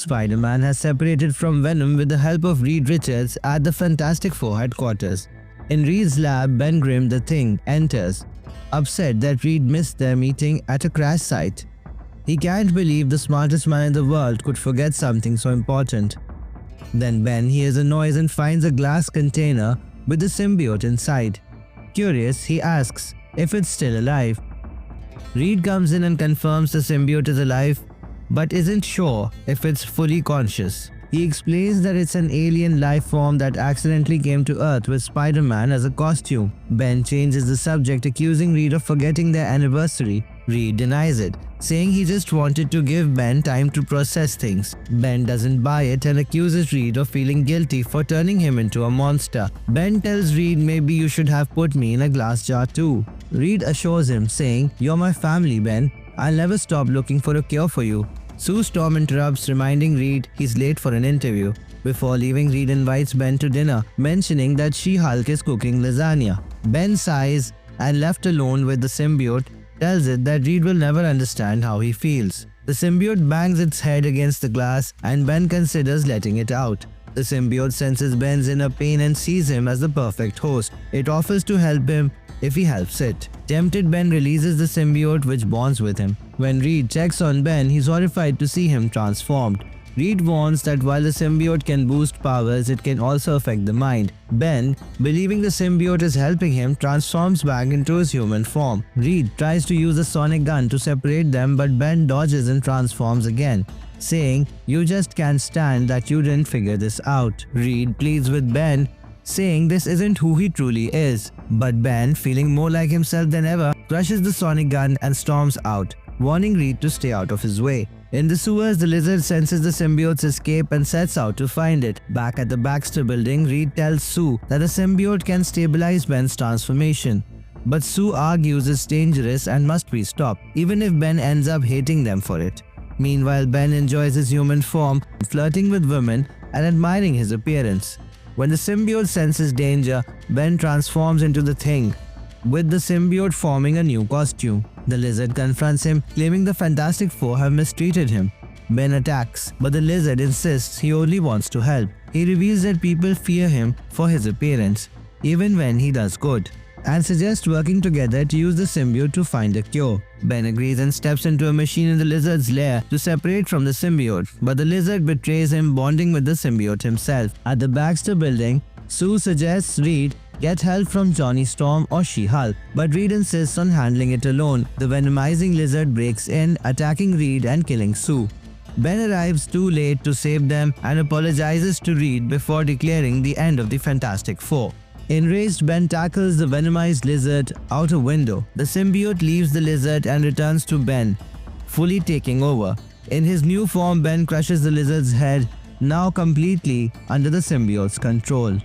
Spider-Man has separated from Venom with the help of Reed Richards at the Fantastic Four headquarters. In Reed's lab, Ben Grimm, the Thing, enters, upset that Reed missed their meeting at a crash site. He can't believe the smartest man in the world could forget something so important. Then Ben hears a noise and finds a glass container with the symbiote inside. Curious, he asks if it's still alive. Reed comes in and confirms the symbiote is alive, but isn't sure if it's fully conscious. He explains that it's an alien life form that accidentally came to Earth with Spider-Man as a costume. Ben changes the subject, accusing Reed of forgetting their anniversary. Reed denies it, saying he just wanted to give Ben time to process things. Ben doesn't buy it and accuses Reed of feeling guilty for turning him into a monster. Ben tells Reed, maybe you should have put me in a glass jar too. Reed assures him, saying, you're my family, Ben. I'll never stop looking for a cure for you. Sue Storm interrupts, reminding Reed he's late for an interview. Before leaving, Reed invites Ben to dinner, mentioning that She-Hulk is cooking lasagna. Ben sighs and, left alone with the symbiote, tells it that Reed will never understand how he feels. The symbiote bangs its head against the glass and Ben considers letting it out. The symbiote senses Ben's inner pain and sees him as the perfect host. It offers to help him if he helps it. Tempted, Ben releases the symbiote, which bonds with him. When Reed checks on Ben, he's horrified to see him transformed. Reed warns that while the symbiote can boost powers, it can also affect the mind. Ben, believing the symbiote is helping him, transforms back into his human form. Reed tries to use a sonic gun to separate them, but Ben dodges and transforms again, saying, you just can't stand that you didn't figure this out. Reed pleads with Ben, saying this isn't who he truly is. But Ben, feeling more like himself than ever, crushes the sonic gun and storms out, warning Reed to stay out of his way. In the sewers, the Lizard senses the symbiote's escape and sets out to find it. Back at the Baxter building, Reed tells Sue that the symbiote can stabilize Ben's transformation. But Sue argues it's dangerous and must be stopped, even if Ben ends up hating them for it. Meanwhile, Ben enjoys his human form, flirting with women and admiring his appearance. When the symbiote senses danger, Ben transforms into the Thing, with the symbiote forming a new costume. The Lizard confronts him, claiming the Fantastic Four have mistreated him. Ben attacks, but the Lizard insists he only wants to help. He reveals that people fear him for his appearance, even when he does good, and suggests working together to use the symbiote to find a cure. Ben agrees and steps into a machine in the Lizard's lair to separate from the symbiote, but the Lizard betrays him, bonding with the symbiote himself. At the Baxter building, Sue suggests Reed get help from Johnny Storm or She-Hulk, but Reed insists on handling it alone. The venomizing Lizard breaks in, attacking Reed and killing Sue. Ben arrives too late to save them and apologizes to Reed before declaring the end of the Fantastic Four. Enraged, Ben tackles the venomized Lizard out a window. The symbiote leaves the Lizard and returns to Ben, fully taking over. In his new form, Ben crushes the Lizard's head, now completely under the symbiote's control.